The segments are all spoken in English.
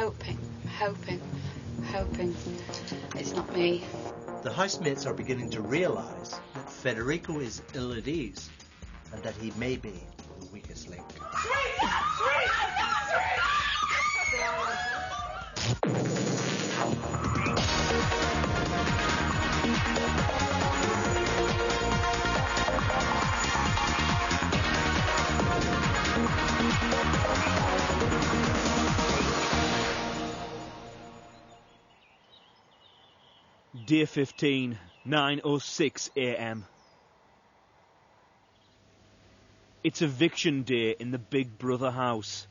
hoping it's not me. The housemates are beginning to realise that Federico is ill at ease and that he may be the weakest link. Day 15, 9:06 a.m. It's eviction day in the Big Brother house.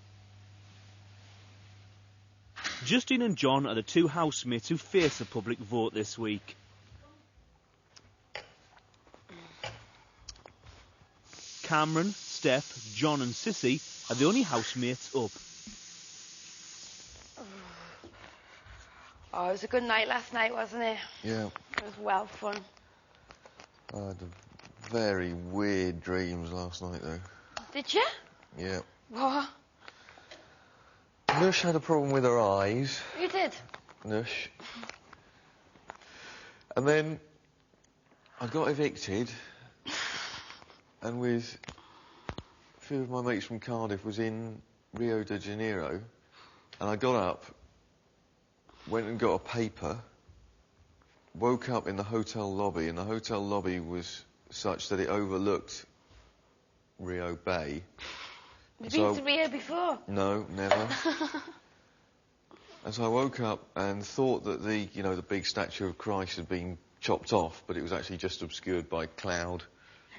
Justine and John are the two housemates who face the public vote this week. Cameron, Steph, John and Sissy are the only housemates up. Oh, it was a good night last night, wasn't it? Yeah. It was well fun. I had very weird dreams last night, though. Did you? Yeah. What? Nush had a problem with her eyes. You did? Nush. And then I got evicted, and with a few of my mates from Cardiff was in Rio de Janeiro, and I got up, went and got a paper, woke up in the hotel lobby, and the hotel lobby was such that it overlooked Rio Bay. Have you been to Rio before? No, never. And so I woke up and thought that the big statue of Christ had been chopped off, but it was actually just obscured by cloud.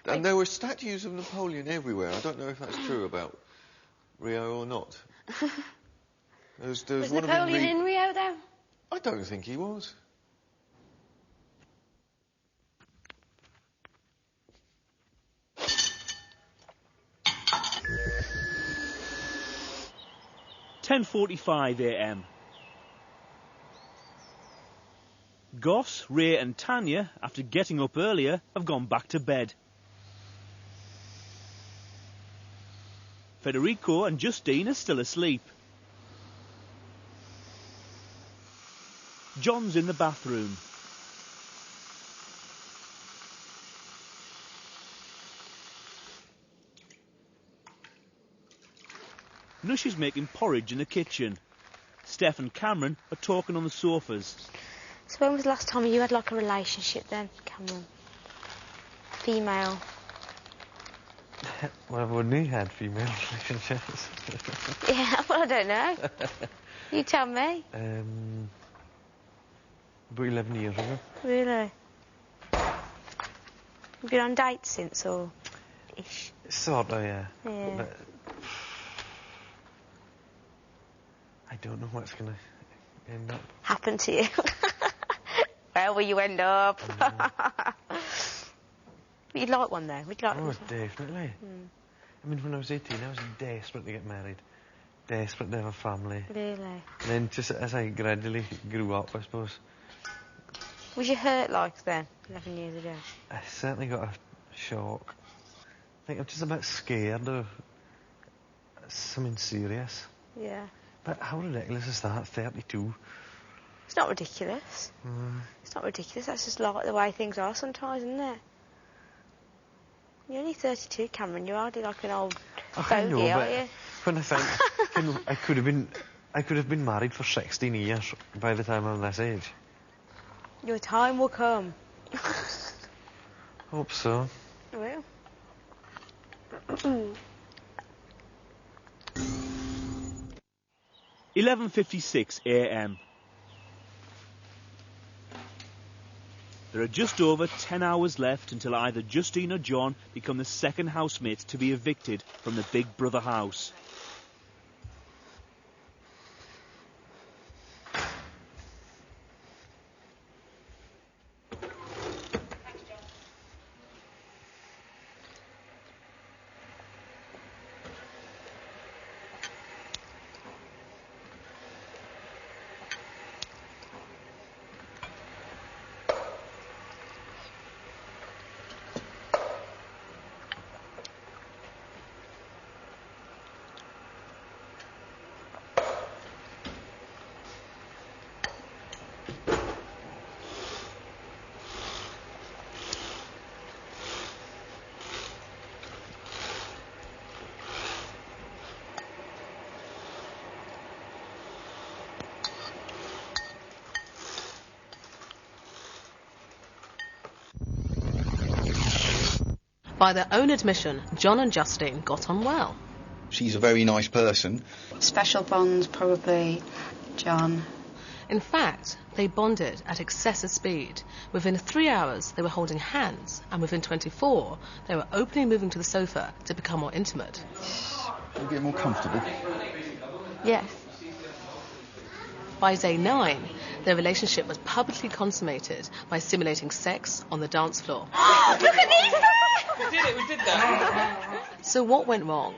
Wait. And there were statues of Napoleon everywhere. I don't know if that's true about Rio or not. Was Napoleon in Rio, though? I don't think he was. (10:45 a.m) Goss, Ray and Tanya, after getting up earlier, have gone back to bed. Federico and Justine are still asleep. John's in the bathroom. Nush is making porridge in the kitchen. Steph and Cameron are talking on the sofas. So when was the last time you had like a relationship then, Cameron? Female? Well, I've only had female relationships. Yeah, well, I don't know. You tell me. About 11 years ago. Really? Have you been on dates since, or ish? Sort of, yeah. Yeah. But I don't know what's going to end up. Happen to you? Where will you end up? You'd like one, though? Would you like one? Definitely. I mean, when I was 18, I was desperate to get married. Desperate to have a family. Really? And then just as I gradually grew up, I suppose. Was you hurt like then, 11 years ago? I certainly got a shock. I think I'm just a bit scared of something serious. Yeah. But how ridiculous is that, 32? It's not ridiculous. It's not ridiculous, that's just like the way things are sometimes, isn't it? You're only 32, Cameron, you're hardly like an old fogey, are you? When I think, I could have been married for 16 years by the time I'm this age. Your time will come. Hope so. It will. 11:56 a.m. There are just over 10 hours left until either Justine or John become the second housemates to be evicted from the Big Brother house. By their own admission, John and Justine got on well. She's a very nice person. Special bonds, probably John. In fact, they bonded at excessive speed. Within 3 hours, they were holding hands, and within 24, they were openly moving to the sofa to become more intimate. We'll get more comfortable. Yes. By day 9, their relationship was publicly consummated by simulating sex on the dance floor. We did that. So what went wrong?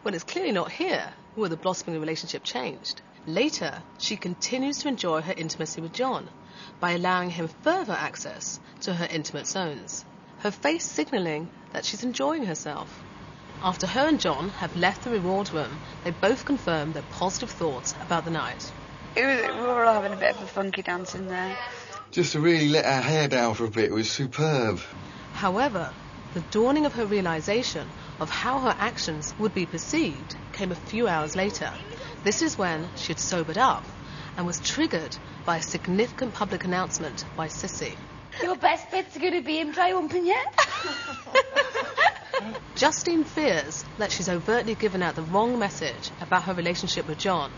Well, it's clearly not here where the blossoming relationship changed. Later, she continues to enjoy her intimacy with John by allowing him further access to her intimate zones, her face signalling that she's enjoying herself. After her and John have left the reward room, they both confirm their positive thoughts about the night. We were all having a bit of a funky dance in there. Just to really let our hair down for a bit was superb. However, the dawning of her realization of how her actions would be perceived came a few hours later. This is when she had sobered up and was triggered by a significant public announcement by Sissy. Your best bits are going to be him dry humping you. Justine fears that she's overtly given out the wrong message about her relationship with John.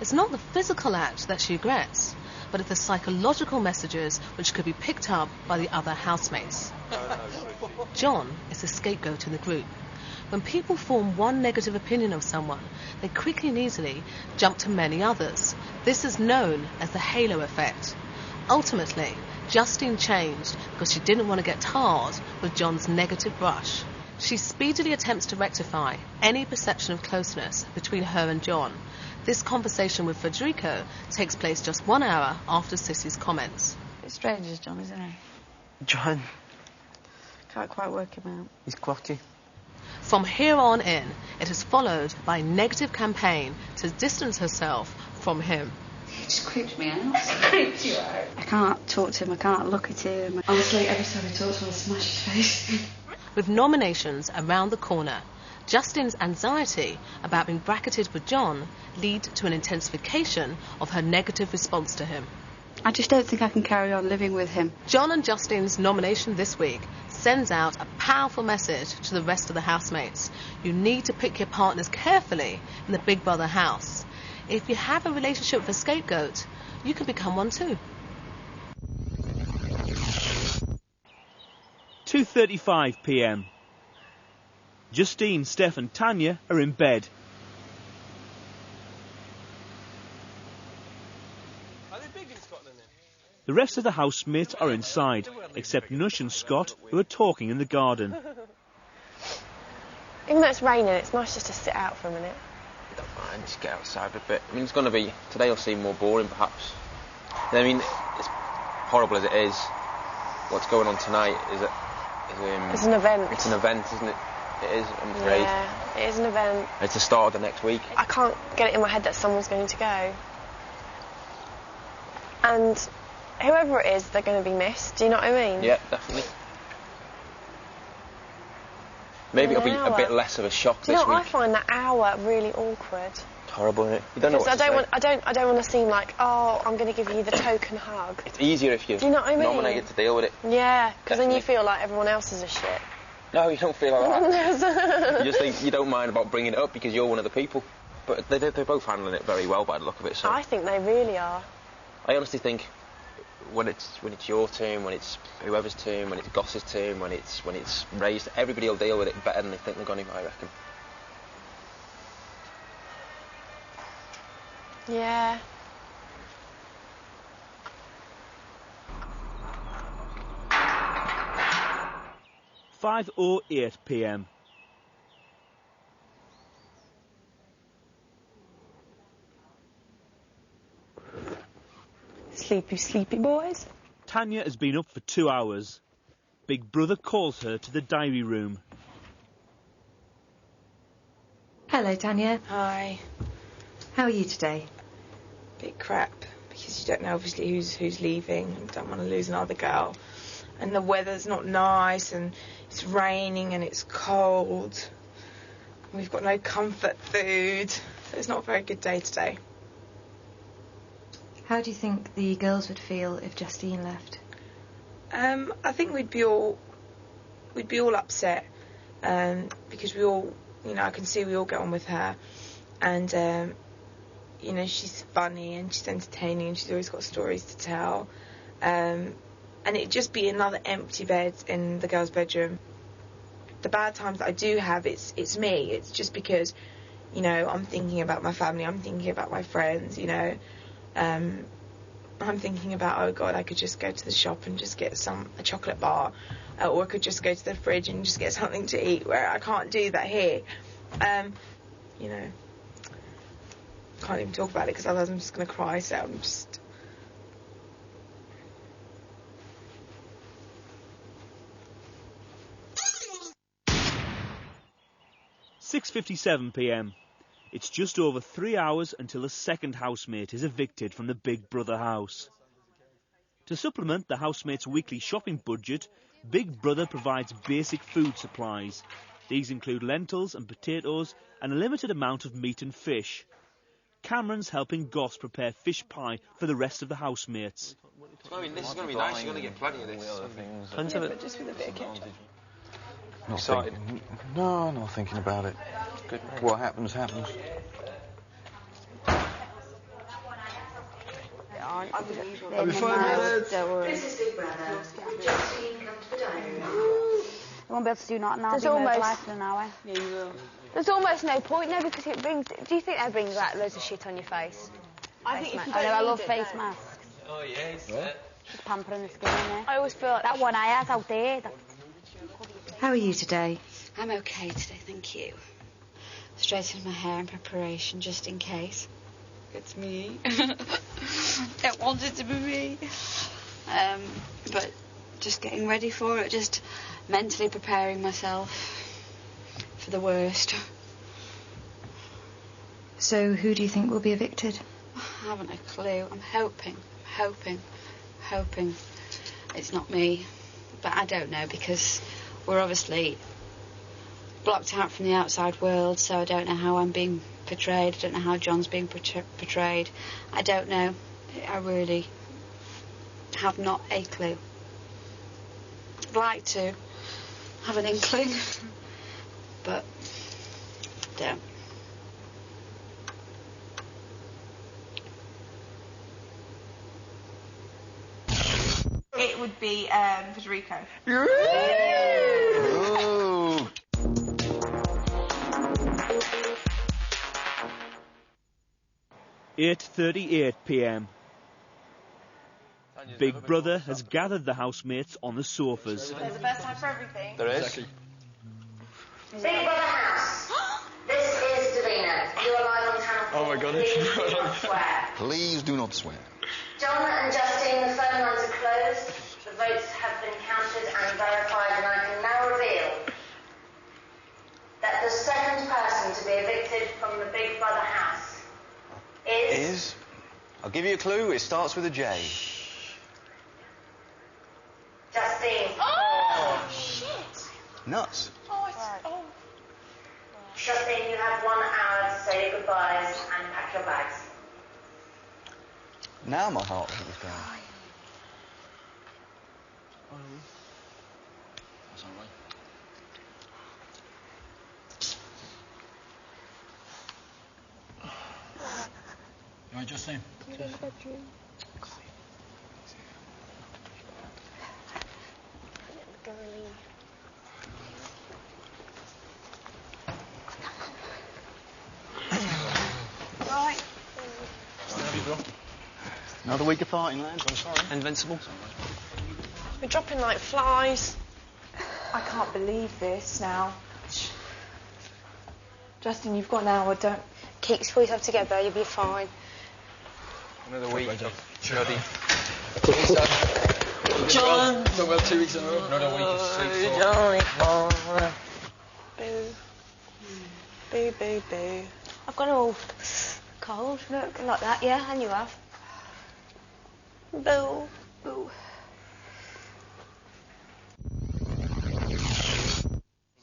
It's not the physical act that she regrets, but it's the psychological messages which could be picked up by the other housemates. John is the scapegoat in the group. When people form one negative opinion of someone, they quickly and easily jump to many others. This is known as the halo effect. Ultimately, Justine changed because she didn't want to get tarred with John's negative brush. She speedily attempts to rectify any perception of closeness between her and John. This conversation with Federico takes place just 1 hour after Sissy's comments. It's strange as John, isn't he? John. Can't quite work him out. He's quirky. From here on in, it is followed by a negative campaign to distance herself from him. He just creeps me out. Creeps you out? I can't talk to him, I can't look at him. Honestly, every time I talk to him, I smash his face. With nominations around the corner, Justine's anxiety about being bracketed with John lead to an intensification of her negative response to him. I just don't think I can carry on living with him. John and Justine's nomination this week sends out a powerful message to the rest of the housemates. You need to pick your partners carefully in the Big Brother house. If you have a relationship with a scapegoat, you can become one too. 2:35 p.m. Justine, Steph and Tanya are in bed. The rest of the housemates are inside, except Nush and Scott, who are talking in the garden. Even though it's raining, it's nice just to sit out for a minute. Don't mind, just get outside a bit. I mean, it's going to be... Today will seem more boring, perhaps. I mean, it's horrible as it is. What's going on tonight is it's an event. It's an event, isn't it? It is, I'm afraid. Yeah, it is an event. It's the start of the next week. I can't get it in my head that someone's going to go. And whoever it is, they're going to be missed. Do you know what I mean? Yeah, definitely. Maybe it'll be a bit less of a shock this week. Do you know what, I find that hour really awkward. It's horrible, isn't it? You don't know what to say. I don't want to seem like, oh, I'm going to give you the token hug. It's easier if you Do you know what I mean? nominated to deal with it. Yeah, because then you feel like everyone else is a shit. No, you don't feel like that. You just think you don't mind about bringing it up because you're one of the people. But they're both handling it very well by the look of it. So I think they really are. I honestly think when it's your turn, when it's whoever's turn, when it's Goss's turn, when it's Ray's, everybody will deal with it better than they think they're going to, I reckon. Yeah. Five 5:08 p.m. Sleepy, sleepy boys. Tanya has been up for 2 hours. Big Brother calls her to the diary room. Hello, Tanya. Hi. How are you today? Bit crap, because you don't know obviously who's leaving and don't want to lose another girl. And the weather's not nice and it's raining and it's cold. We've got no comfort food, so it's not a very good day today. How do you think the girls would feel if Justine left? I think we'd be all upset. because we all, you know, I can see we all get on with her, and you know, she's funny and she's entertaining and she's always got stories to tell, and it'd just be another empty bed in the girls' bedroom. The bad times that I do have, it's me. It's just because, you know, I'm thinking about my family, I'm thinking about my friends, you know. I'm thinking about, oh God, I could just go to the shop and just get a chocolate bar, or I could just go to the fridge and just get something to eat, where I can't do that here. You know, can't even talk about it because otherwise I'm just going to cry, so I'm just... 6:57 p.m. It's just over 3 hours until a second housemate is evicted from the Big Brother house. To supplement the housemate's weekly shopping budget, Big Brother provides basic food supplies. These include lentils and potatoes and a limited amount of meat and fish. Cameron's helping Goss prepare fish pie for the rest of the housemates. This is going to be nice, you're going to get plenty of this. Plenty of it. Just with a bit of ketchup. Excited? No, not thinking about it. Good. What happens, happens. I'll be 5 minutes. Don't worry. This is Big Brother. Justine, come to the dining room. I won't be able to do nothing now. There's I'll be almost- mobilised in an hour. Yeah, you will. There's almost no point now because it brings... Do you think that brings out loads of shit on your face? I think if you I know, I love don't need face it, masks. Oh, yes. Just pampering the skin in there. I always feel like... That one I had out there. How are you today? I'm okay today, thank you. Straightened my hair in preparation, just in case. It's me. Don't want it to be me. But just getting ready for it, just mentally preparing myself for the worst. So, who do you think will be evicted? I haven't a clue. I'm hoping it's not me. But I don't know, because we're obviously blocked out from the outside world, so I don't know how I'm being portrayed. I don't know how John's being portrayed. I don't know. I really have not a clue. I'd like to have an inkling, but don't. It would be Federico. Oh. 8:38 p.m. Big Brother has gathered the housemates on the sofas. There's a first time for everything. There is. Big Brother House. This is Davina. You are live on channel 4. Oh my God, Please do not swear. Please do not swear. John and Justine, the phone lines are closed. The votes have been counted and verified, and I can now reveal that the second person to be evicted from the Big Brother house is... I'll give you a clue. It starts with a J. Justine. Oh, shit. Nuts. Oh, oh. Justine, you have 1 hour to say your goodbyes and pack your bags. Now my heart is going. That's all right. You all right, Justine? Right. Another week of fighting, lads. I'm sorry. Invincible. We're dropping like flies. I can't believe this now. Justin, you've got an hour, don't... Keep yourself together, you'll be fine. Another week of bloody... John! So well, 2 weeks in a row. Another week of sleep. Boo. Boo, boo, boo. I've gone all cold, look, like that, yeah, and you have. Boo. Boo.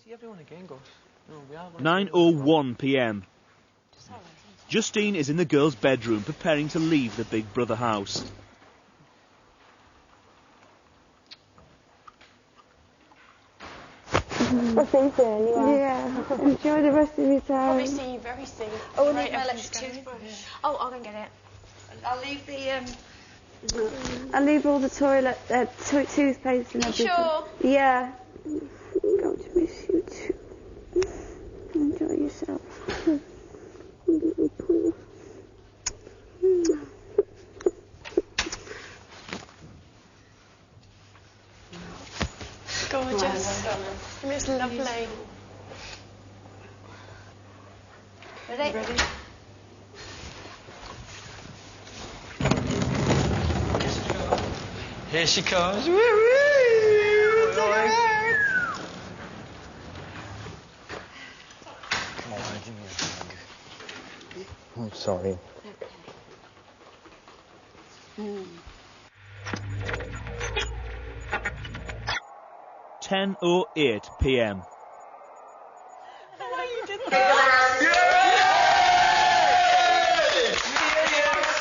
See everyone again, Gosh. No, we are 9:01 p.m. Justine is in the girls' bedroom preparing to leave the Big Brother house. soon, anyway. Yeah. Enjoy the rest of your time. Probably see you very soon. Oh, I Right, need my everything's electric going. toothbrush. Oh, I'll go and get it. I'll leave the I leave all the toilet, toothpaste and everything. Sure. Yeah. Going to miss you too. Enjoy yourself. Gorgeous. It's lovely. Ready? Here she comes. Come on, give me a hug. I'm sorry. 10:08 p.m.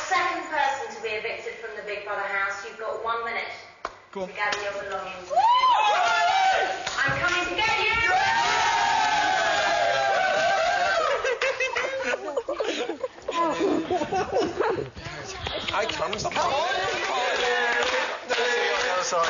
Second person to be evicted from the Big Brother house. You've got 1 minute to gather your belongings. I'm coming to get you! I come. Come on. Sorry.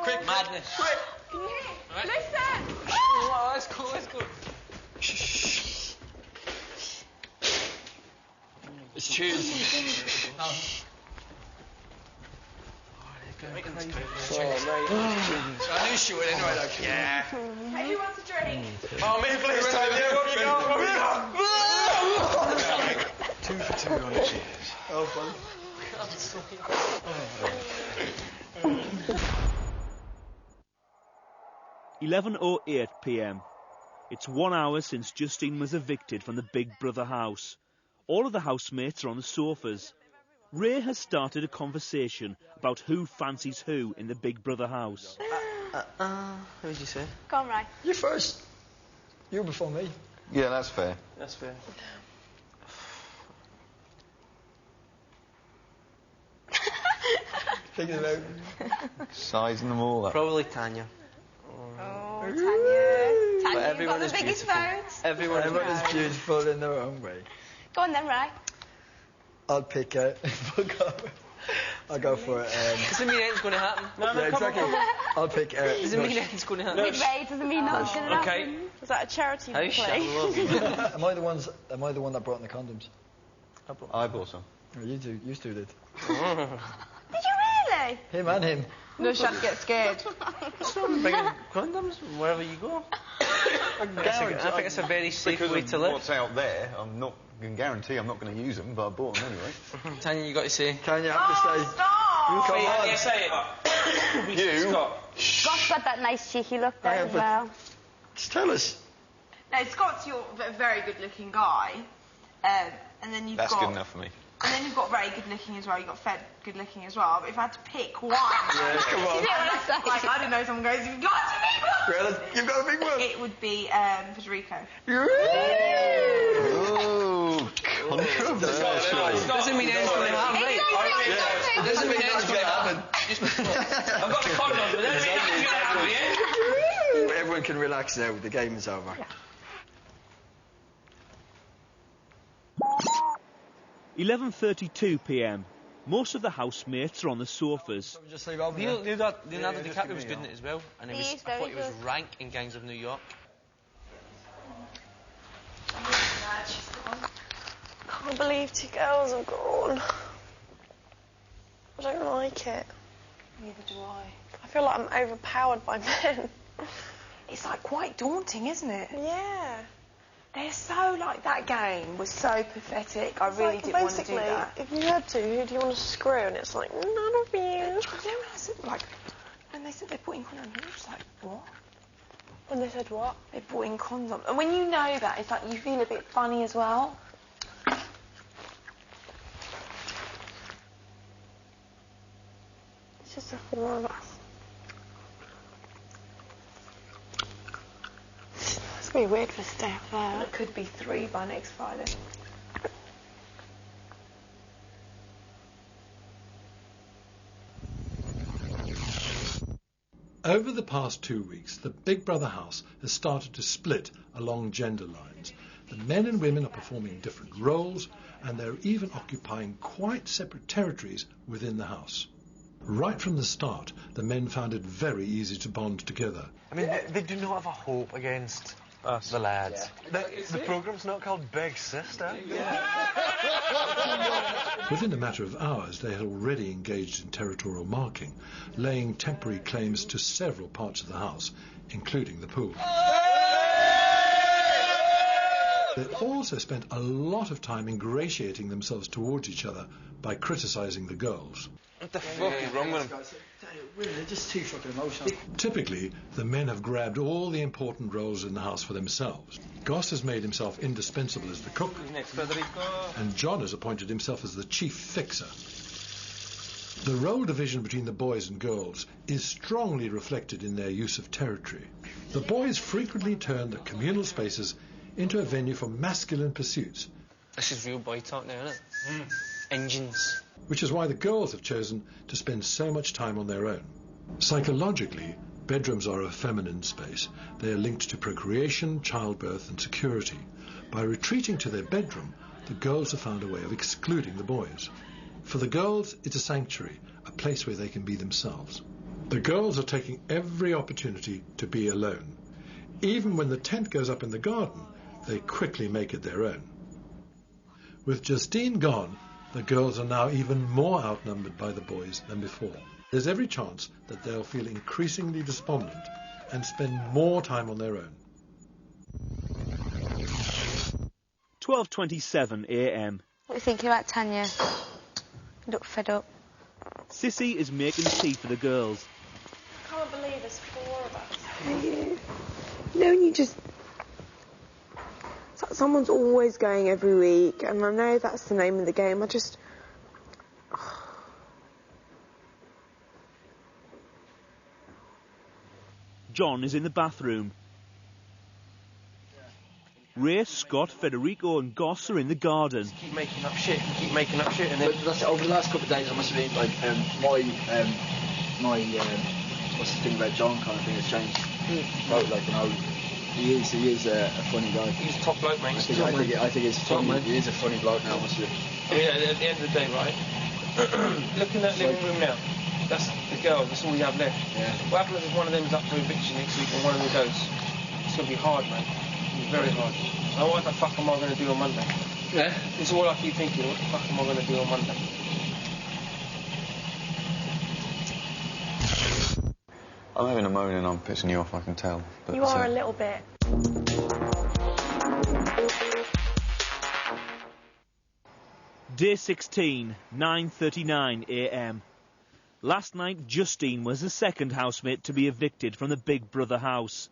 Quick, madness. Quick. Right. Listen! Oh, that's cool, that's cool. Shh. It's cheers. I knew she would anyway, like, yeah. Hey, who wants a drink? Oh, me, please, time. Yeah, what you got? 2 for 2 on the cheers. Oh, fun. 11:08 p.m. It's 1 hour since Justine was evicted from the Big Brother house. All of the housemates are on the sofas. Ray has started a conversation about who fancies who in the Big Brother house. Who did you say? Go on, Ray. You first. You before me. Yeah, that's fair. That's fair. Thinking about Sizing them all up. Probably Tanya. Oh, Tanya. Tanya, you've everyone got the is biggest beautiful. votes. Everyone is beautiful in their own way. Go on then, Ray. I'll pick it. I'll go for it. Doesn't mean anything's going to happen. No, yeah, exactly. I'll pick it. Doesn't mean anything's going to happen. With Ray doesn't mean nothing's going to happen. Was that a charity How play? shallow. Am I the one that brought in the condoms? I bought some. Oh, you two did. Did you really? Him and him. No, she had to get scared. Bringing condoms wherever you go. I think it's a very safe because way to live. What's out there, I'm not can guarantee I'm not going to use them, but I bought them anyway. Tanya, you got to say. Tanya, you have to say. Stop! Come on. Yeah, say it. You. Scott's got that nice cheeky look there as well. Just tell us. No, Scott's your very good-looking guy, and then you've That's got. good enough for me. And then you've got very good-looking as well. You've got Fed good-looking as well. But if I had to pick one, Yeah, come on. like I don't know, someone goes, "You've got to pick one." Really? You've got a big one. It would be Federico. Oh, controversial. Doesn't mean anything's going to happen, right? Doesn't mean anything's going to happen. I've got the condoms, but doesn't mean nothing's going to happen, yeah? Everyone can relax now. The game is over. Yeah. 11:32 p.m. Most of the housemates are on the sofas. Just leave over Leonardo DiCaprio was good in it as well, and He is I very thought he was good. rank in Gangs of New York. Can't believe 2 girls have gone. I don't like it. Neither do I. I feel like I'm overpowered by men. it's like quite daunting, isn't it? Yeah. They're so like, that game was so pathetic. I really didn't want to do that. If you had to, who do you want to screw? And it's like, none of you. Then when I said, like, when they said they put in condoms, I was like, what? When they said what? They put in condoms. And when you know that, it's like you feel a bit funny as well. It's just the 4 of us. It's going to be weird for us to stay up there. It could be 3 by next Friday. Over the past 2 weeks, the Big Brother house has started to split along gender lines. The men and women are performing different roles, and they're even occupying quite separate territories within the house. Right from the start, the men found it very easy to bond together. I mean, they do not have a hope against us, the lads. Yeah. The programme's not called Big Sister. Yeah. Within a matter of hours, they had already engaged in territorial marking, laying temporary claims to several parts of the house, including the pool. They also spent a lot of time ingratiating themselves towards each other by criticising the girls. What the fuck is wrong with them? They're just too fucking emotional. Typically, the men have grabbed all the important roles in the house for themselves. Goss has made himself indispensable as the cook, and John has appointed himself as the chief fixer. The role division between the boys and girls is strongly reflected in their use of territory. The boys frequently turn the communal spaces into a venue for masculine pursuits. This is real boy talk now, isn't it? Engines. Which is why the girls have chosen to spend so much time on their own. Psychologically, bedrooms are a feminine space. They are linked to procreation, childbirth and security. By retreating to their bedroom, the girls have found a way of excluding the boys. For the girls, it's a sanctuary, a place where they can be themselves. The girls are taking every opportunity to be alone. Even when the tent goes up in the garden, they quickly make it their own. With Justine gone, the girls are now even more outnumbered by the boys than before. There's every chance that they'll feel increasingly despondent and spend more time on their own. 12:27 a.m. What are you thinking about Tanya? You look fed up. Sissy is making tea for the girls. I can't believe there's 4 of us. You know, you just... It's like someone's always going every week, and I know that's the name of the game. I just... John is in the bathroom. Ray, Scott, Federico and Goss are in the garden. Just keep making up shit, and then... But that's, over the last couple of days, I must admit, like, my what's the thing about John kind of thing has changed. Like, you know, he is a funny guy. He's a top bloke, mate. I think it's funny. He is a funny bloke now, must admit. I mean, at the end of the day, right? Look in that living room now. That's the girl, that's all we have left. Yeah. What happens if one of them's up for eviction next week and one of them goes? It's going to be hard, mate. It's very hard. So what the fuck am I going to do on Monday? Yeah. It's all I keep thinking, what the fuck am I going to do on Monday? I'm having a moan and I'm pissing you off, I can tell. But You are a little bit. Day 16, 9:39 a.m. Last night, Justine was the second housemate to be evicted from the Big Brother house.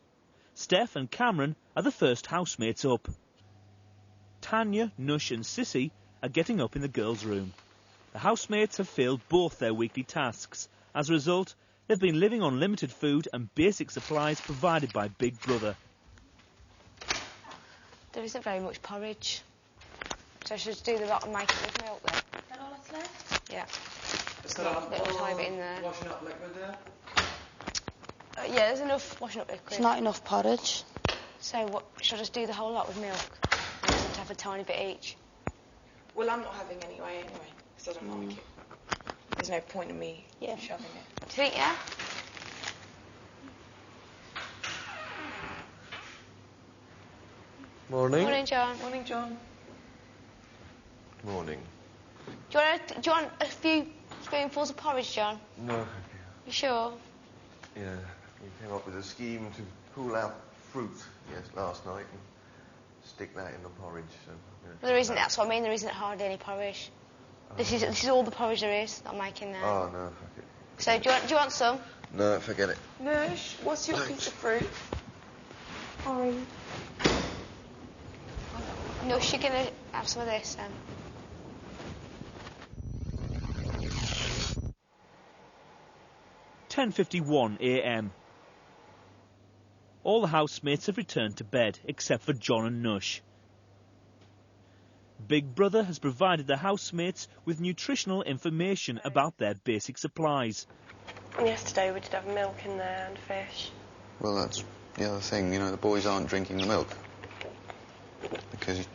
Steph and Cameron are the first housemates up. Tanya, Nush and Sissy are getting up in the girls' room. The housemates have failed both their weekly tasks. As a result, they've been living on limited food and basic supplies provided by Big Brother. There isn't very much porridge. So I should do the lot and make it with milk then. Is that all that's left? Yeah. Little tiny bit in there. Washing up liquid there? Yeah, there's enough washing up liquid. It's not enough porridge. So what, should I just do the whole lot with milk? And just have a tiny bit each? Well, I'm not having anyway, because I don't like it. There's no point in me shoving it. Do you think, yeah? Morning. Morning, John. Morning, John. Morning. Do you want a few spoonfuls of porridge, John? No, thank You sure? you. Yeah, we came up with a scheme to pull out fruit last night and stick that in the porridge. So There isn't. That's what I mean. There isn't hardly any porridge. This is all the porridge there is that I'm making now. Oh no, fuck it. So do you want some? No, forget it. Nush, what's your piece of fruit? Orange. Nush, you're gonna have some of this then. "10:51 a.m. All the housemates have returned to bed, except for John and Nush. Big Brother has provided the housemates with nutritional information about their basic supplies. Yesterday we did have milk in there and fish. Well, that's the other thing, you know, the boys aren't drinking the milk. Because,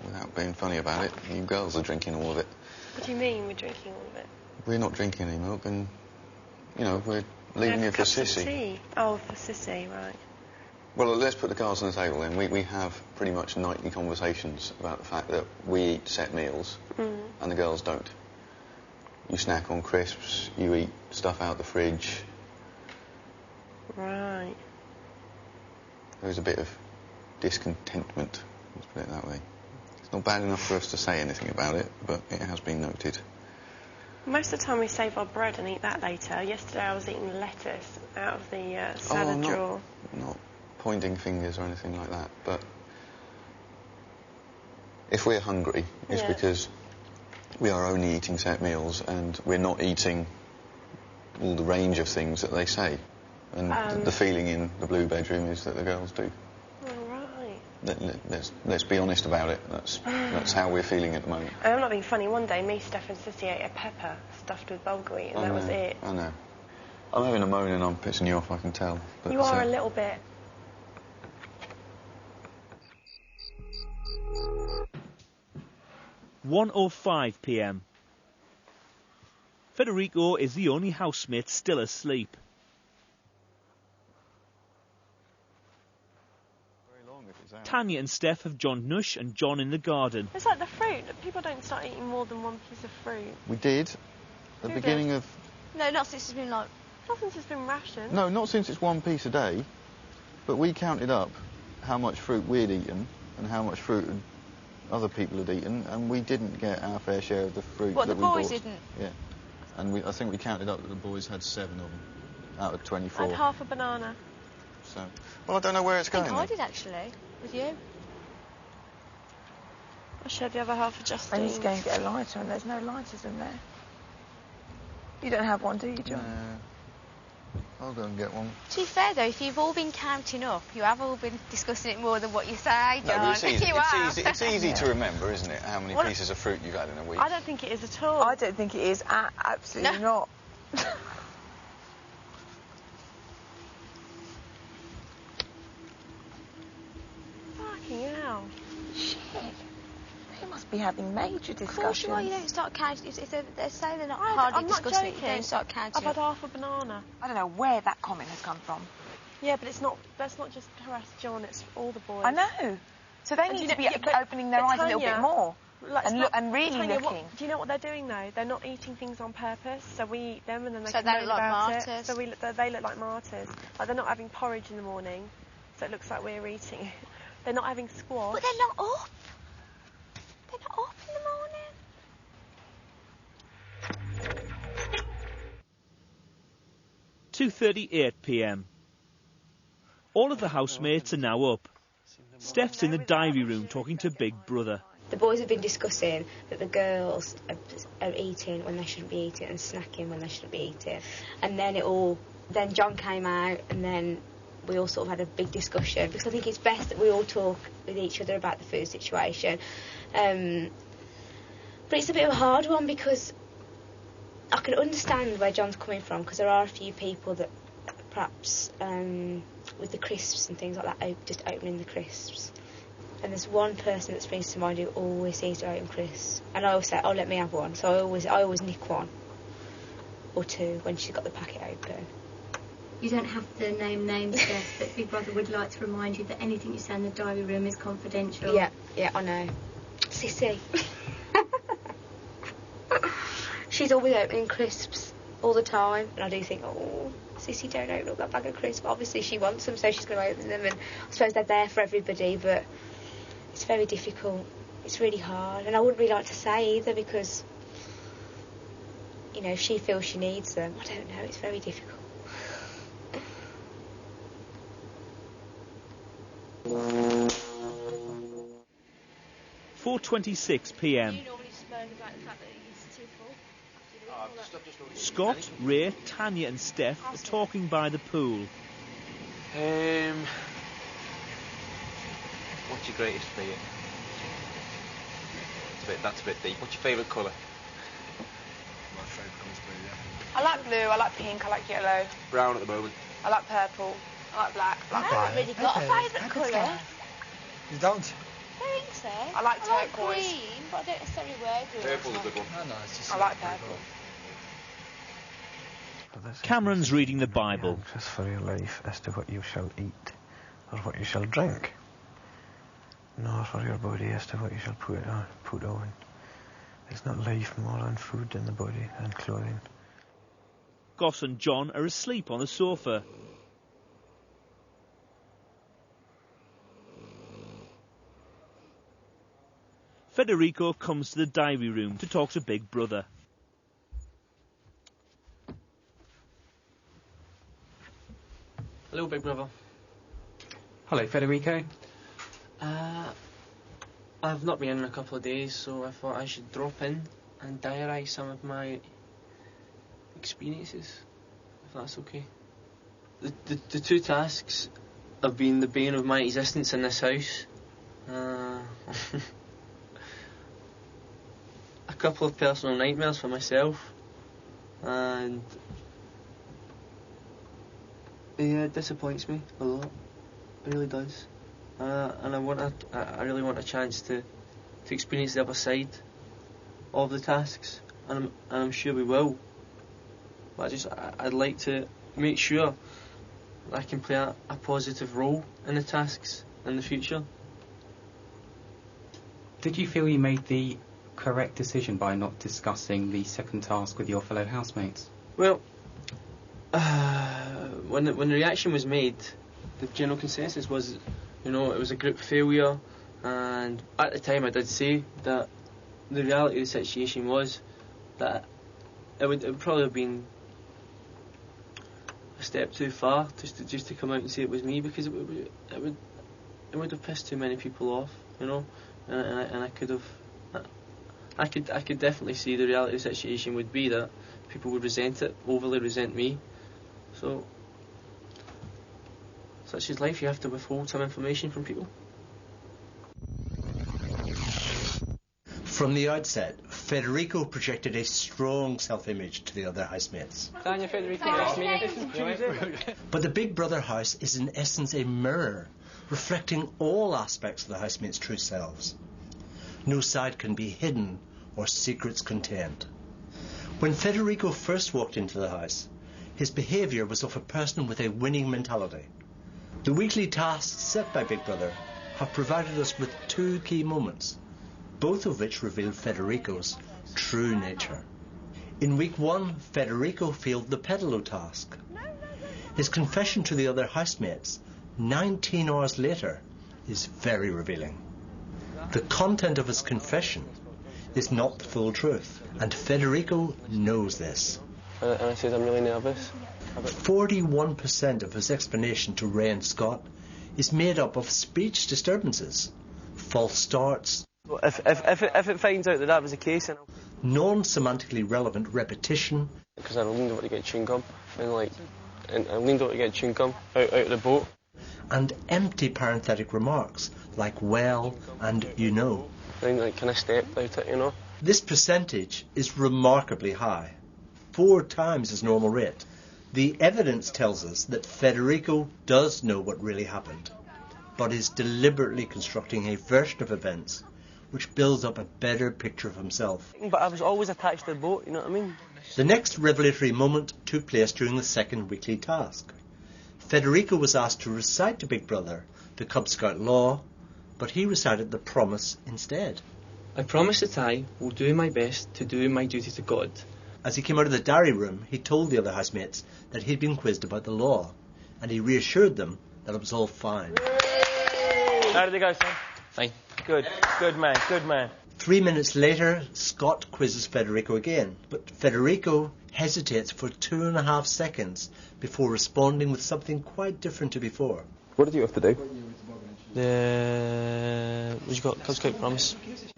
without being funny about it, you girls are drinking all of it. What do you mean we're drinking all of it? We're not drinking any milk and, you know, we're leaving it for Sissy. Tea. Oh, for Sissy, right. Well, let's put the cards on the table then. We have pretty much nightly conversations about the fact that we eat set meals and the girls don't. You snack on crisps, you eat stuff out the fridge. Right. There's a bit of discontentment, let's put it that way. It's not bad enough for us to say anything about it, but it has been noted. Most of the time we save our bread and eat that later. Yesterday I was eating lettuce out of the salad drawer. Not pointing fingers or anything like that, but if we're hungry, it's because we are only eating set meals and we're not eating all the range of things that they say. And the feeling in the blue bedroom is that the girls do. Let's be honest about it. That's how we're feeling at the moment. I'm not being funny. One day, me, Steph and Sissy ate a pepper stuffed with bulgur wheat, and that was it. I know. I'm having a moan and I'm pissing you off, I can tell. But you are a little bit. "1:05 p.m. Federico is the only housemate still asleep. Tanya and Steph have joined Nush and John in the garden. It's like the fruit. People don't start eating more than one piece of fruit. We did. At the beginning of... No, not since it's been like... Not since it's been rationed. No, not since it's one piece a day. But we counted up how much fruit we'd eaten and how much fruit other people had eaten, and we didn't get our fair share of the fruit that we bought. What, the boys didn't? Yeah. And I think we counted up that the boys had 7 of them out of 24. I had half a banana. So, well, I don't know where it's going. I think I did, actually, with you. I shared the other half of Justine. I need to go and get a lighter, and there's no lighters in there. You don't have one, do you, John? I'll go and get one. To be fair, though, if you've all been counting up, you have all been discussing it more than what you say, John. No, but it's easy to remember, isn't it, how many pieces of fruit you've had in a week? I don't think it is at all. I don't think it is. Absolutely not. Fucking hell. Shit. They must be having major discussions. Of course you are. You don't start counting. If they say they're not hardly discussing it, you don't start counting. I've had half a banana. I don't know where that comment has come from. Yeah, but it's not. Let's not just harass John. It's all the boys. I know. So they need to be opening their eyes a little bit more and really looking. Do you know what they're doing though? They're not eating things on purpose. So we eat them and then they so complain they look about like martyrs. it. So they look like martyrs. Like they're not having porridge in the morning, so it looks like we're eating it. They're not having squash. But they're not up. They're not up in the morning. 2:38 p.m. All of the housemates are now up. Steph's in the diary room talking to Big Brother. The boys have been discussing that the girls are eating when they shouldn't be eating and snacking when they shouldn't be eating. And then then John came out and then we all sort of had a big discussion because I think it's best that we all talk with each other about the food situation. But it's a bit of a hard one because I can understand where John's coming from because there are a few people that perhaps with the crisps and things like that, just opening the crisps. And there's one person that springs to mind who always sees to open crisps. And I always say, oh, let me have one. So I always nick one or two when she's got the packet open. You don't have to name names, Steph, but Big Brother would like to remind you that anything you say in the diary room is confidential. Yeah, I know. Sissy. She's always opening crisps all the time. And I do think, oh, Sissy, don't open up that bag of crisps. But obviously she wants them, so she's going to open them, and I suppose they're there for everybody, but it's very difficult. It's really hard, and I wouldn't really like to say either, because, you know, if she feels she needs them, I don't know, it's very difficult. .4:26 p.m. Scott, Ray, Tanya and Steph are talking by the pool. What's your greatest fear? That's a bit deep. What's your favourite colour? My favourite colour's blue, yeah. I like blue, I like pink, I like yellow. Brown at the moment. I like purple. I like black. I haven't really got a favourite colour. You don't? I think so. I like turquoise. Green, but I don't necessarily wear green. Purple's a good one. Oh, no, it's just I like purple. Cameron's reading the Bible. Anxious for your life as to what you shall eat, or what you shall drink, nor for your body as to what you shall put on. Is not life more than food in the body and clothing? Goss and John are asleep on the sofa. Federico comes to the diary room to talk to Big Brother. Hello, Big Brother. Hello, Federico. I've not been in a couple of days, so I thought I should drop in and diarise some of my experiences, if that's okay. The two tasks have been the bane of my existence in this house. A couple of personal nightmares for myself, and yeah, it disappoints me a lot. It really does. And I really want a chance to experience the other side of the tasks, and I'm sure we will. But I'd like to make sure I can play a positive role in the tasks in the future. Did you feel you made the correct decision by not discussing the second task with your fellow housemates? Well, when the reaction was made, the general consensus was, you know, it was a group failure, and at the time I did say that the reality of the situation was that it would probably have been a step too far just to come out and say it was me, because it would have pissed too many people off, you know, and I could have. I could definitely see the reality of the situation would be that people would overly resent me. So, such is life, you have to withhold some information from people. From the outset, Federico projected a strong self-image to the other housemates. Tanya, Federico, nice to meet you. But the Big Brother house is in essence a mirror, reflecting all aspects of the housemates' true selves. No side can be hidden or secrets contained. When Federico first walked into the house, his behaviour was of a person with a winning mentality. The weekly tasks set by Big Brother have provided us with two key moments, both of which reveal Federico's true nature. In week 1, Federico failed the pedalo task. His confession to the other housemates, 19 hours later, is very revealing. The content of his confession is not the full truth, and Federico knows this. And I said I'm really nervous. 41% of his explanation to Ray and Scott is made up of speech disturbances, false starts, If it finds out that was the case, then non-semantically relevant repetition, because I leaned over to get chewing gum, and I leaned over to get chewing gum out of the boat, and empty parenthetic remarks like well and you know. then kind of stepped out it, you know. This percentage is remarkably high, 4 times his normal rate. The evidence tells us that Federico does know what really happened, but is deliberately constructing a version of events which builds up a better picture of himself. But I was always attached to the boat, you know what I mean? The next revelatory moment took place during the second weekly task. Federico was asked to recite to Big Brother the Cub Scout law, but he recited the promise instead. I promise that I will do my best to do my duty to God, As he came out of the diary room, he told the other housemates that he'd been quizzed about the law, and he reassured them that it was all fine. How did it go, son? Fine. Good. Good man. Good man. 3 minutes later, Scott quizzes Federico again, but Federico hesitates for 2.5 seconds before responding with something quite different to before. What did you have to do? What you got? Coscope promise.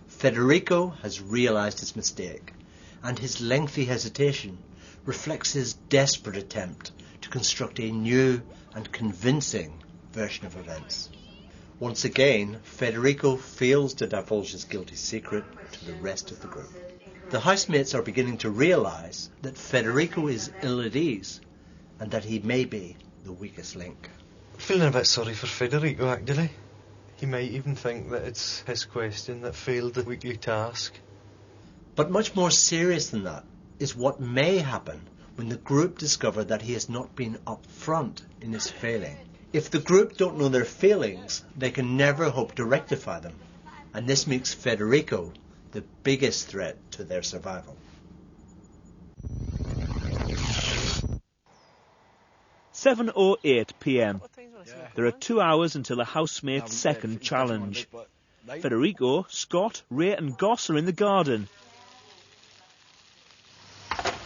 Federico has realised his mistake, and his lengthy hesitation reflects his desperate attempt to construct a new and convincing version of events. Once again, Federico fails to divulge his guilty secret to the rest of the group. The housemates are beginning to realise that Federico is ill at ease and that he may be the weakest link. Feeling a bit sorry for Federico, actually. He might even think that it's his question that failed the weekly task. But much more serious than that is what may happen when the group discover that he has not been upfront in his failing. If the group don't know their failings, they can never hope to rectify them. And this makes Federico the biggest threat to their survival. "7:08 p.m. There are 2 hours until the housemates' second challenge. Federico, Scott, Ray and Goss are in the garden.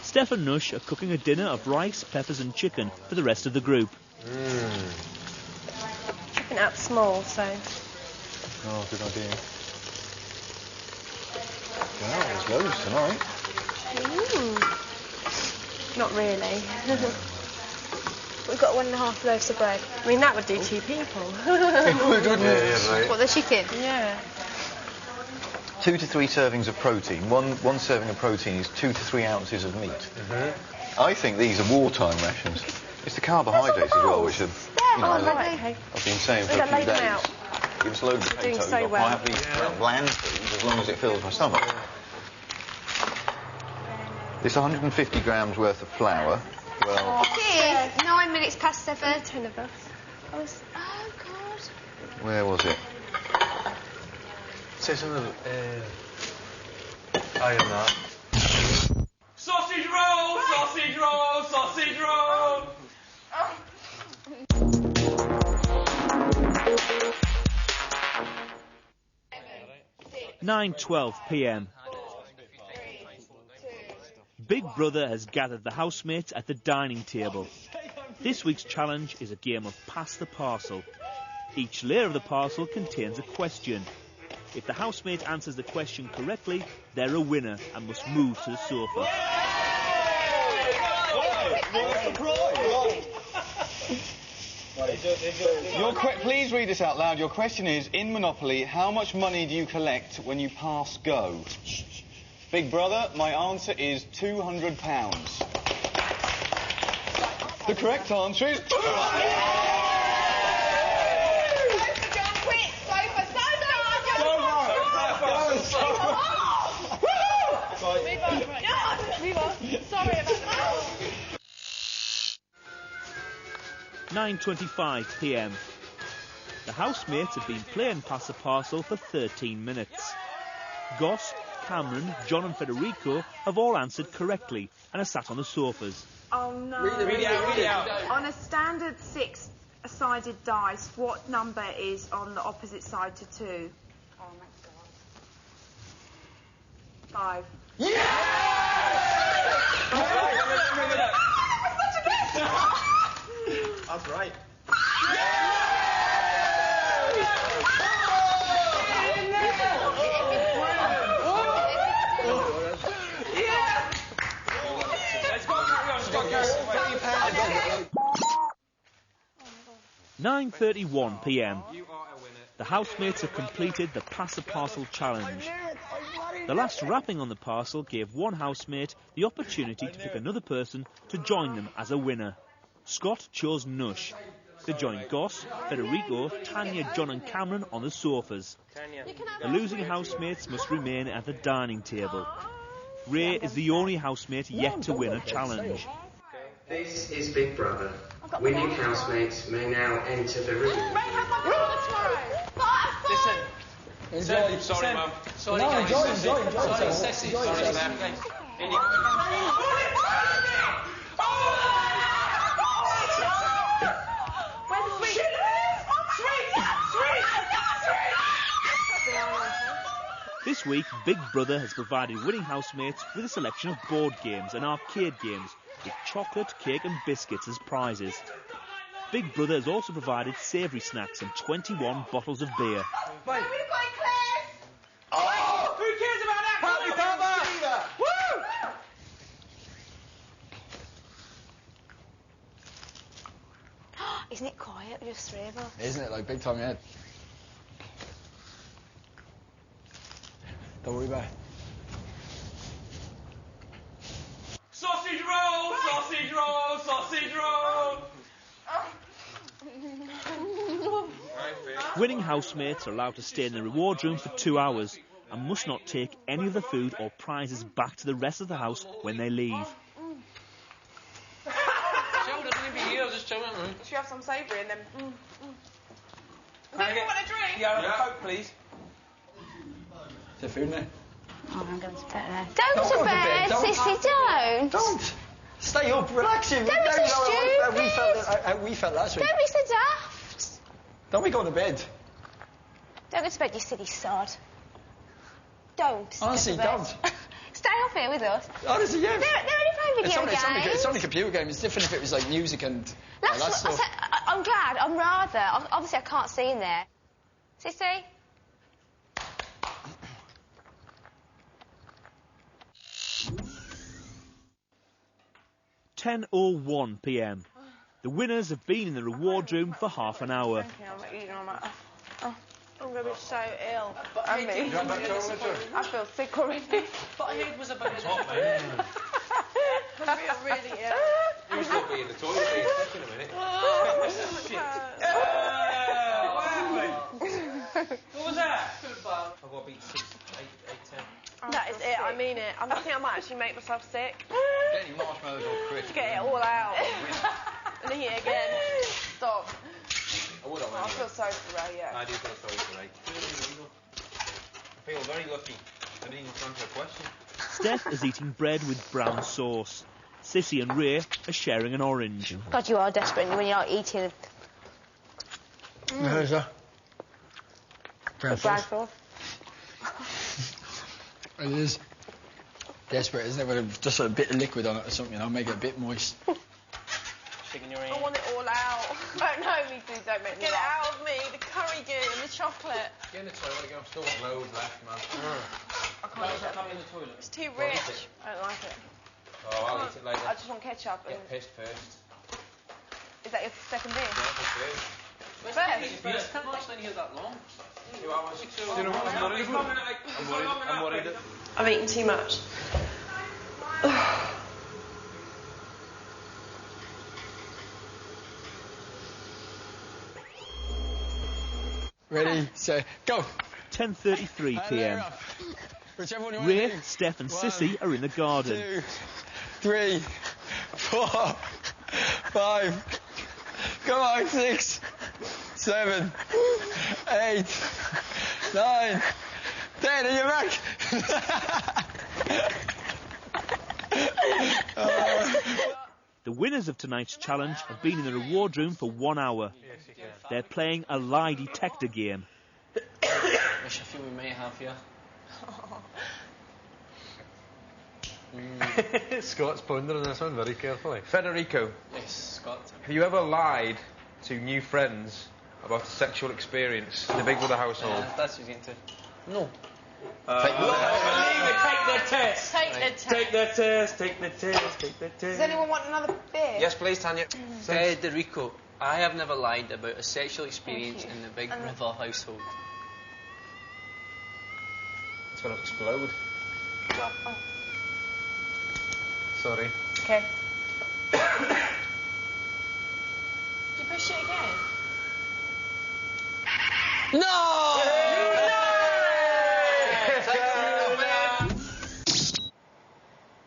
Steph and Nush are cooking a dinner of rice, peppers and chicken for the rest of the group. Chopping it up small, so... Oh, good idea. Wow, there's loads tonight. Not really. We've got 1.5 loaves of bread. I mean, that would do 2 people. It would, wouldn't it? Yeah, right. What, the chicken? Yeah. 2 to 3 servings of protein. One serving of protein is 2 to 3 ounces of meat. I think these are wartime rations. It's the carbohydrates as well, which are, you know, I've been saying for a few days. Give us loads of potatoes. So well. I'll have these bland foods as long as it fills my stomach. This 150 grams worth of flour. Well, It is 9 minutes past 7. 10 of us. Oh, God. where was it? Say something. I am that. Sausage roll! Sausage roll! Sausage roll! 9:12 p.m. Big Brother has gathered the housemates at the dining table. This week's challenge is a game of Pass the Parcel. Each layer of the parcel contains a question. If the housemate answers the question correctly, they're a winner and must move to the sofa. Please read this out loud. Your question is, in Monopoly, how much money do you collect when you pass go? Big Brother, my answer is £200. The correct answer is... Sorry about that. 9:25 p.m. The housemates have been playing Pass the Parcel for 13 minutes. Goss, Cameron, John and Federico have all answered correctly and are sat on the sofas. Oh no. Read it out. On a standard 6-sided dice, what number is on the opposite side to 2? Oh my God. 5. That's right. Nine 9:31 p.m. The housemates have completed the Pass the Parcel challenge. The last wrapping on the parcel gave one housemate the opportunity to pick another person to join them as a winner. Scott chose Nush. They joined Goss, Federico, Tanya, John and Cameron on the sofas. The losing housemates must remain at the dining table. Ray is the only housemate yet to win a challenge. This is Big Brother. Winning housemates may now enter the room. Listen. Sorry, Mum. Sorry, guys. Sorry, Ceci. Sorry, Steph. This week, Big Brother has provided winning housemates with a selection of board games and arcade games, with chocolate, cake and biscuits as prizes. Big Brother has also provided savoury snacks and 21 bottles of beer. Right. Oh! Who cares about that? Happy Papa! Woo! Isn't it quiet? Just three of us. Isn't it, like, big time head? Don't worry about it. Sausage roll! Sausage roll! Sausage roll! Winning housemates are allowed to stay in the reward room for 2 hours and must not take any of the food or prizes back to the rest of the house when they leave. Chill, doesn't even be here, just chill, man. Should we have some savoury and then... Can I get... want a drink? Yeah, a Coke, please. Is there food in there? Oh, I'm going to bed there. Don't go to bed, Sissy, don't. Don't. Stay up, relax you. Don't be so stupid. We felt last week. Don't be so daft. Don't we go to bed? Don't go to bed, you silly sod. Don't. Honestly, go to bed. don't. Stay up here with us. Honestly, yeah. They're only playing video games. It's only a computer game. It's different if it was like music and That's that what stuff. I said. I'm glad. I'm rather. Obviously, I can't see in there. Sissy? 10:01 p.m. The winners have been in the reward room for half an hour. I'm going to be so ill. I mean, I feel sick already. But I heard was about the top, man. I feel really ill. You was going to be in the toilet in a minute. What was that? I've got to beat 6, 8, 10. That is it, I mean it. I think I might actually make myself sick. Get any marshmallows or crisps. To get it all out. And here again. Stop. I would have. I feel sorry for Ray, yeah. I do feel sorry for Ray. I feel very lucky. I didn't even answer a question. Steph is eating bread with brown sauce. Sissy and Ray are sharing an orange. God, you are desperate when you're not eating. Where's that? Brown sauce. It is desperate, isn't it? With just a bit of liquid on it or something, make it a bit moist. I want it all out. Don't know me, dude. Don't make me Get laugh. It out of me. The curry goo and the chocolate. Get in the toilet again. I've still got loads left, man. I can't eat that. In the toilet. It's too rich. I don't like it. Oh, I'll eat it later. I just want ketchup. Get pissed first. Is that your second beer? Yeah, first. First? How much then you that long? 2 hours. You know what? I'm worried. I've eaten too much. Ready, set, go. 10:33 p.m. Ray, Steph and Sissy are in the garden. 2, 3, 4, 5. Come on, 6, 7, 8, 9, 10, and you're back. The winners of tonight's challenge have been in the reward room for 1 hour. They're playing a lie detector game. Wish I feel we may have here. Scott's pondering this one very carefully. Federico. Yes, Scott. Have you ever lied to new friends about a sexual experience in the Big Brother household? That's what he's into. No. Take the test. Take the test. Take the test. Take the test. Take the test. Does anyone want another beer? Yes, please, Tanya. Federico, I have never lied about a sexual experience in the Big Brother household. It's going to explode. Sorry. Okay. Did you push it again? No!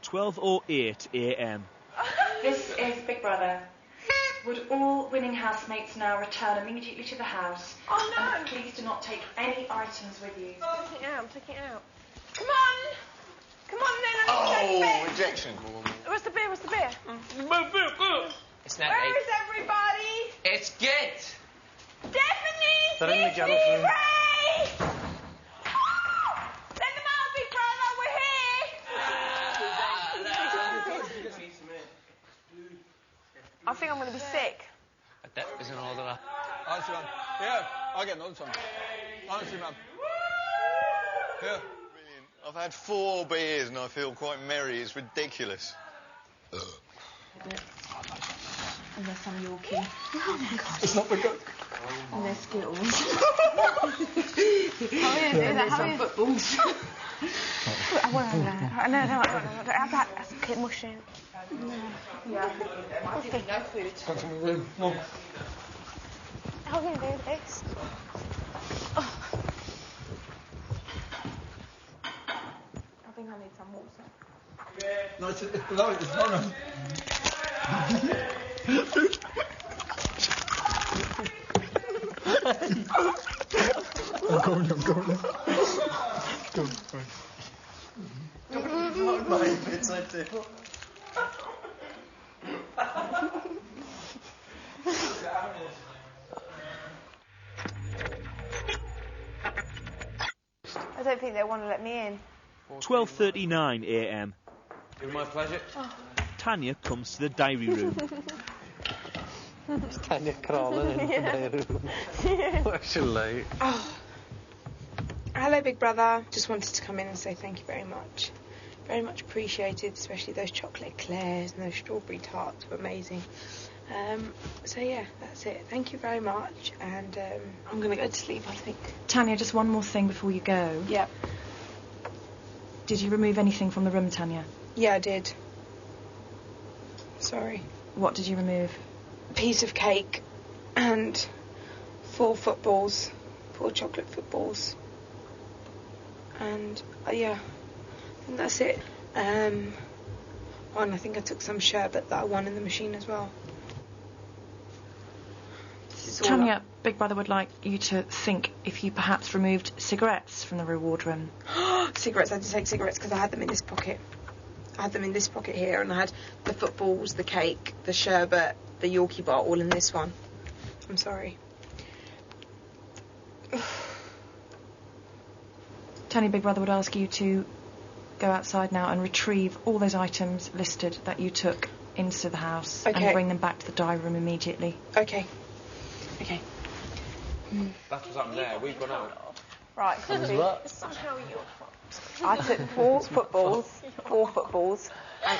12:08 a.m. This is Big Brother. Would all winning housemates now return immediately to the house? Oh no! And please do not take any items with you. I'm taking it out. Come on! Come on then, I need to go to bed. action. Where's the beer? Where's the beer? It's not Where is everybody? It's good. Stephanie! They're in the Stevie, girls' room. Ray! Send them out, big brother. We're here. I think I'm going to be sick. That is an order. Honestly, man. Yeah, I'll get another one. Honestly, man. Yeah. Brilliant. I've had 4 beers and I feel quite merry. It's ridiculous. And there's some Yorkie. Oh my God. It's not the good. And there's Skittles. And there's some footballs. I want to have that. No. Have that. That's a kid mushroom. No. Yeah. No food. Come to my room. Come on. How are we going to do this? Oh. I think I need some water. No, it's below it. It's not. I'm going. Go. It's like this. I don't think they want to let me in. 12:39 a.m. With my pleasure. Tanya comes to the diary room. It's Tanya crawling into the room. What's she like? Oh. Hello, big brother. Just wanted to come in and say thank you very much. Very much appreciated, especially those chocolate eclairs and those strawberry tarts were amazing. So yeah, that's it. Thank you very much, and I'm going to go to sleep, I think. Tanya, just one more thing before you go. Yep. Did you remove anything from the room, Tanya? Yeah, I did. Sorry. What did you remove? A piece of cake and 4 footballs, 4 chocolate footballs. And yeah, I think that's it. And I think I took some sherbet that I won in the machine as well. Tanya, Big Brother would like you to think if you perhaps removed cigarettes from the reward room. Cigarettes, I did take cigarettes because I had them in this pocket. I had them in this pocket here, and I had the footballs, the cake, the sherbet, the Yorkie bar all in this one. I'm sorry. Tanya, Big Brother would ask you to go outside now and retrieve all those items listed that you took into the house and bring them back to the diary room immediately. Okay. That's what's happened there. We've gone out. Right, Somehow you're fucked. I took 4 footballs,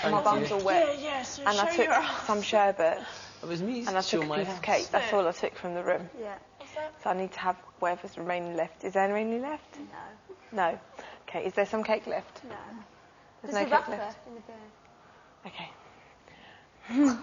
and my bum's all wet. So and I took some sherbet, It was me. and I took a piece of cake. That's all I took from the room. Yeah. What's that? So I need to have whatever's remaining left. Is there any left? No. Okay, is there some cake left? No. There's There's no a cake wrapper left. in the bin. Okay.